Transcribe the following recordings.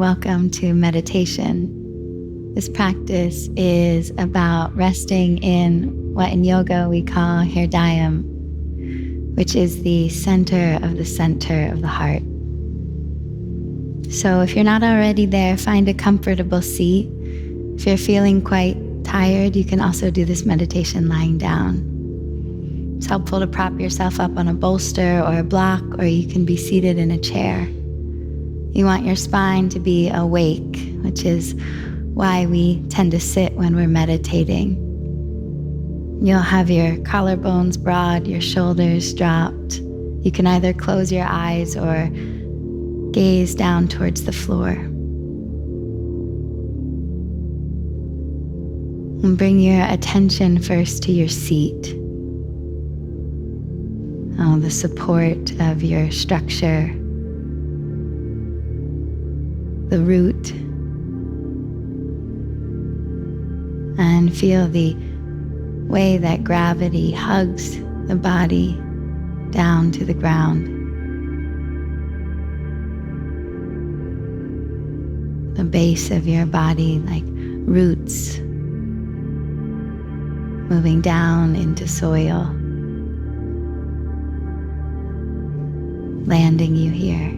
welcome to meditation. This practice is about resting in what in yoga we call Hridayam, which is the center of the heart. So if you're not already there, find a comfortable seat. If you're feeling quite tired, you can also do this meditation lying down. It's helpful to prop yourself up on a bolster or a block, or you can be seated in a chair. You want your spine to be awake, which is why we tend to sit when we're meditating. You'll have your collarbones broad, your shoulders dropped. You can either close your eyes or gaze down towards the floor. And bring your attention first to your seat. The support of your structure, the root, and feel the way that gravity hugs the body down to the ground. The base of your body like roots moving down into soil, landing you here.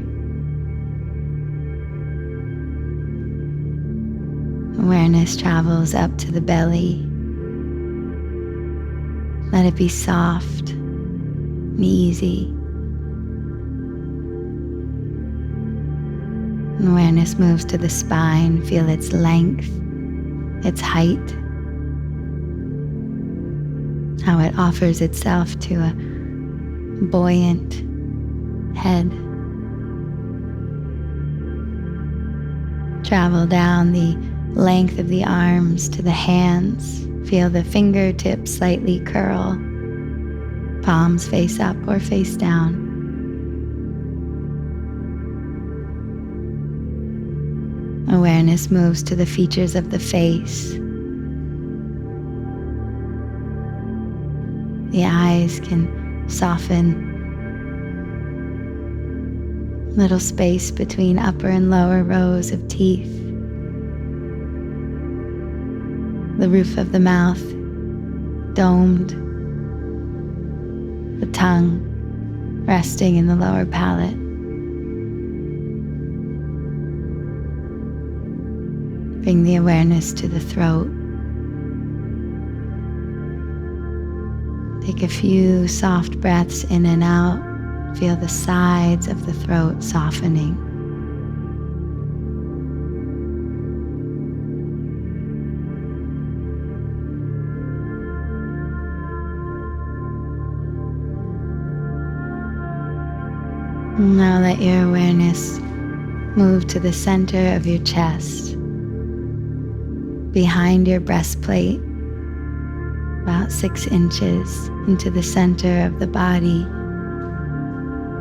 Awareness travels up to the belly. Let it be soft and easy. Awareness moves to the spine. Feel its length, its height, how it offers itself to a buoyant head. Travel down the length of the arms to the hands. Feel the fingertips slightly curl, palms face up or face down. Awareness moves to the features of the face. The eyes can soften. Little space between upper and lower rows of teeth. The roof of the mouth domed. The tongue resting in the lower palate. Bring the awareness to the throat. Take a few soft breaths in and out. Feel the sides of the throat softening. Now let your awareness move to the center of your chest, behind your breastplate, about 6 inches into the center of the body,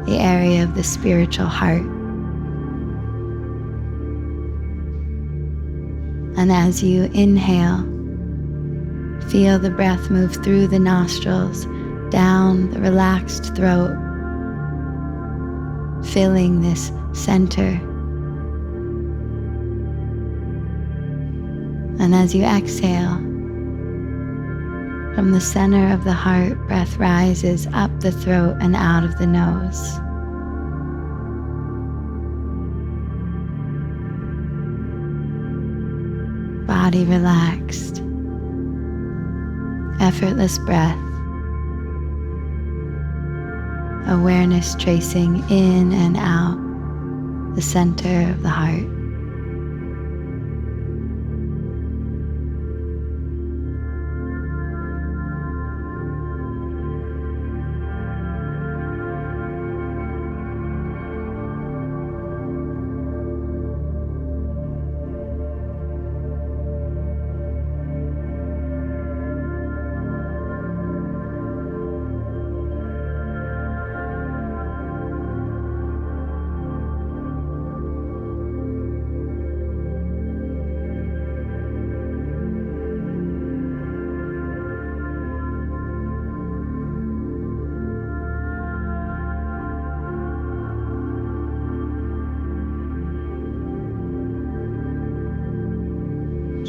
the area of the spiritual heart. And as you inhale, feel the breath move through the nostrils, down the relaxed throat, filling this center. And as you exhale, from the center of the heart, breath rises up the throat and out of the nose. Body relaxed, effortless breath. Awareness tracing in and out the center of the heart.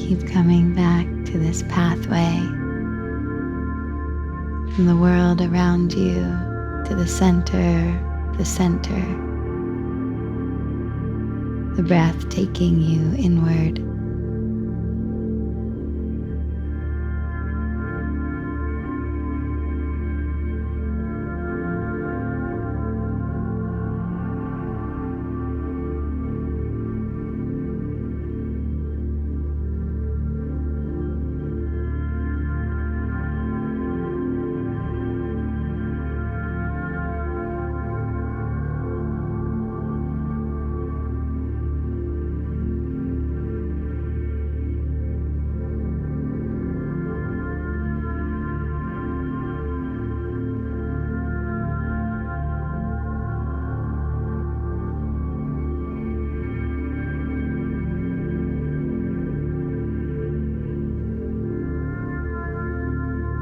Keep coming back to this pathway from the world around you to the center, the breath taking you inward.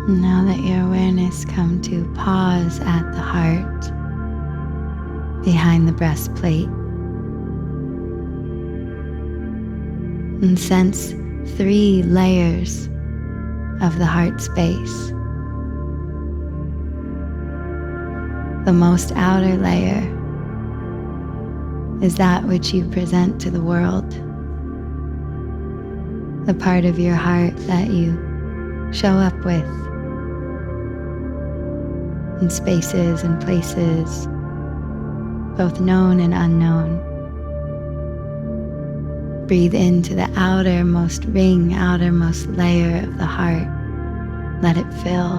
Now let your awareness come to pause at the heart behind the breastplate and sense 3 layers of the heart space. The most outer layer is that which you present to the world, the part of your heart that you show up with in spaces and places, both known and unknown. Breathe into the outermost ring, outermost layer of the heart. Let it fill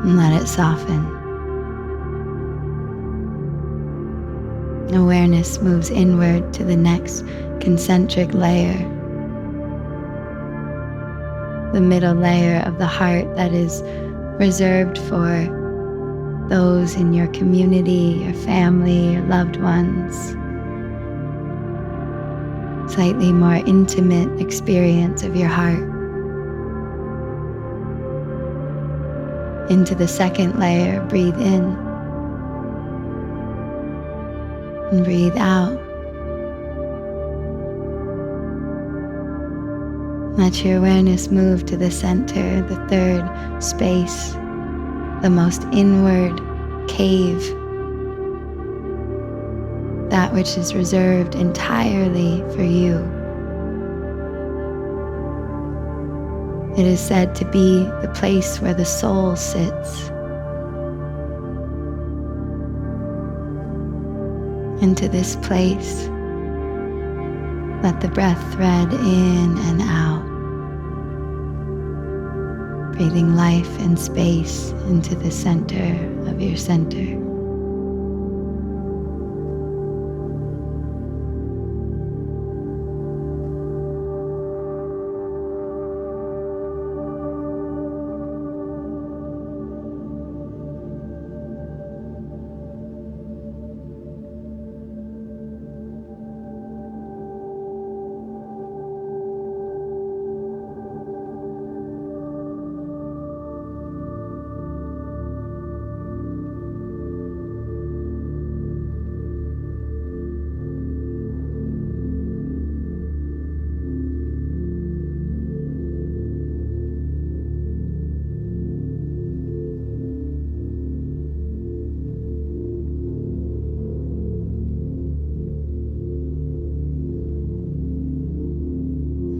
and let it soften. Awareness moves inward to the next concentric layer, the middle layer of the heart that is reserved for those in your community, your family, your loved ones. Slightly more intimate experience of your heart. Into the second layer, breathe in and breathe out. Let your awareness move to the center, the third space, the most inward cave, that which is reserved entirely for you. It is said to be the place where the soul sits. Into this place, let the breath thread in and out, breathing life and space into the center of your center.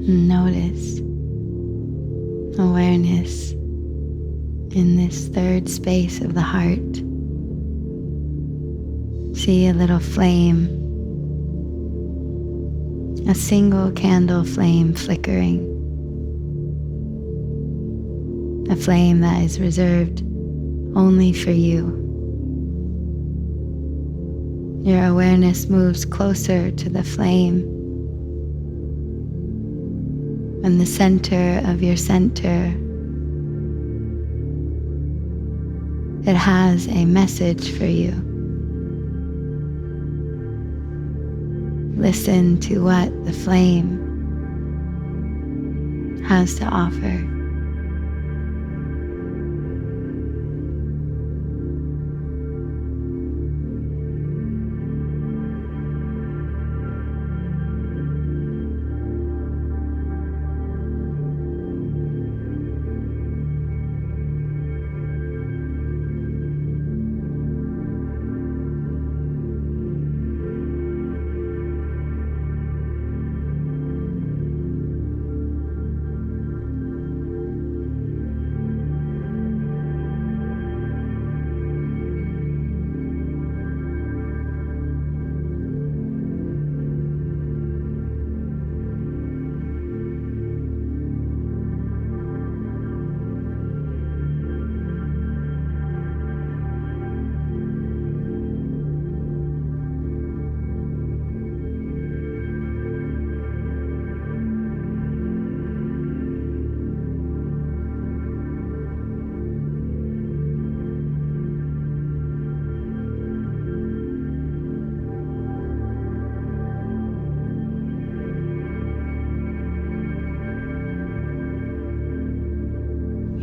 Notice awareness in this third space of the heart. See a little flame, a single candle flame flickering, a flame that is reserved only for you. Your awareness moves closer to the flame. And the center of your center, it has a message for you. Listen to what the flame has to offer.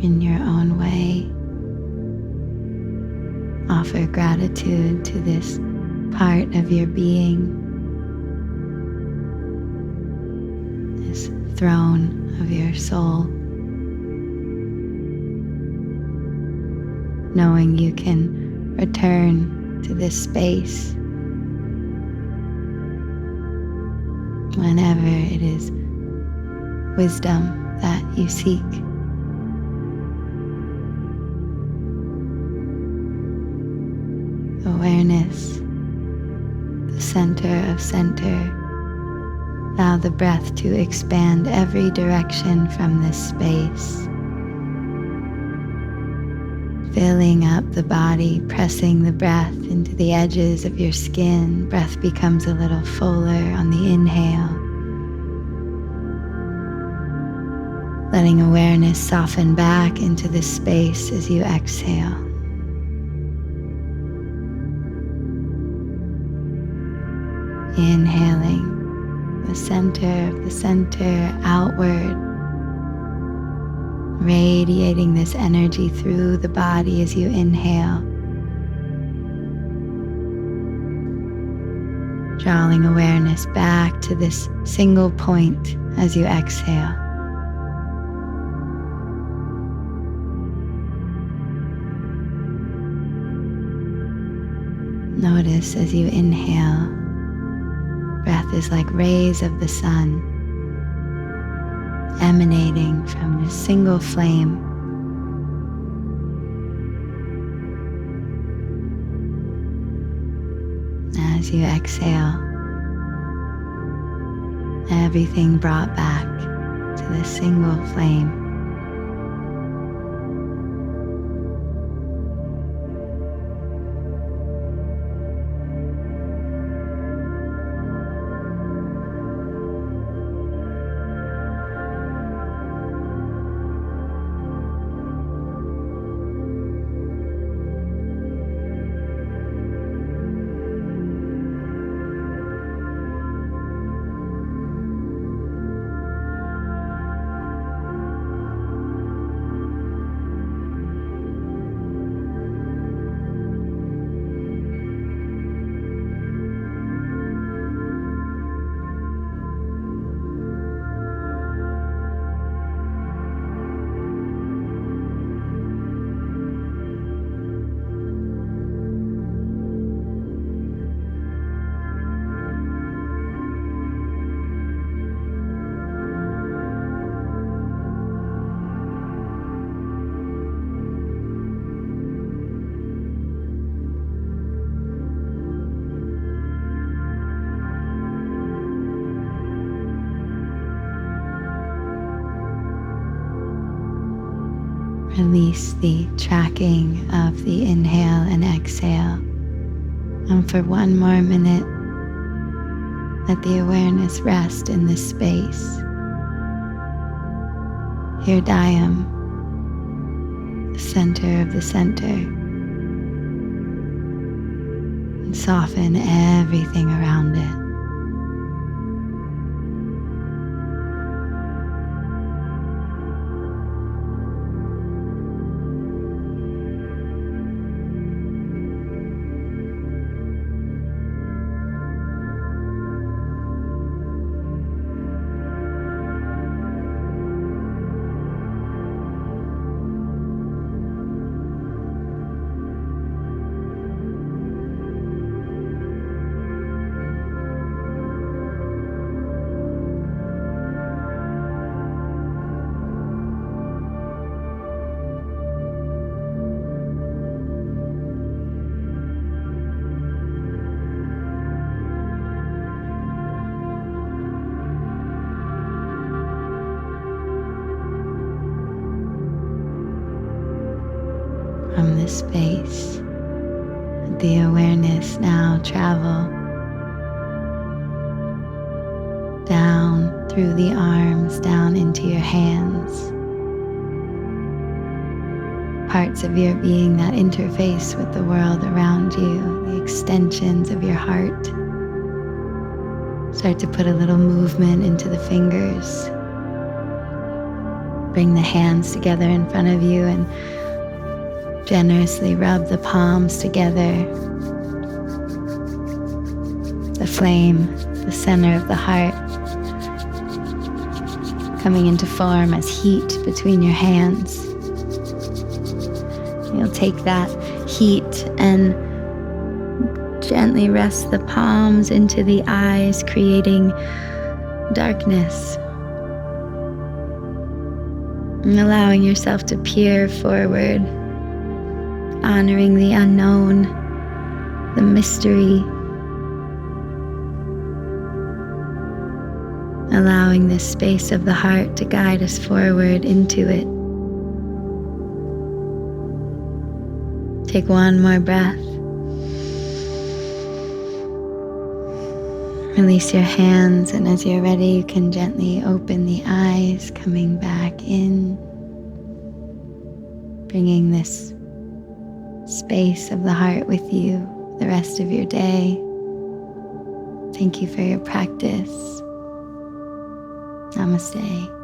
in your own way. Offer gratitude to this part of your being, this throne of your soul, knowing you can return to this space whenever it is wisdom that you seek. Awareness, the center of center. Allow the breath to expand every direction from this space, filling up the body, pressing the breath into the edges of your skin. Breath becomes a little fuller on the inhale, letting awareness soften back into this space as you exhale. Inhaling the center of the center outward, radiating this energy through the body as you inhale, drawing awareness back to this single point as you exhale. Notice as you inhale, breath is like rays of the sun emanating from this single flame. As you exhale, everything brought back to this single flame. Release the tracking of the inhale and exhale. And for one more minute, let the awareness rest in this space. Here, Dayam, the center of the center, and soften everything around it. From this space, let the awareness now travel down through the arms, down into your hands, parts of your being that interface with the world around you, the extensions of your heart. Start to put a little movement into the fingers, Bring the hands together in front of you and generously rub the palms together. The flame, the center of the heart, coming into form as heat between your hands. You'll take that heat and gently rest the palms into the eyes, creating darkness. And allowing yourself to peer forward, honoring the unknown, the mystery. Allowing this space of the heart to guide us forward into it. Take one more breath. Release your hands, and as you're ready, you can gently open the eyes, coming back in, bringing this space of the heart with you the rest of your day. Thank you for your practice. Namaste.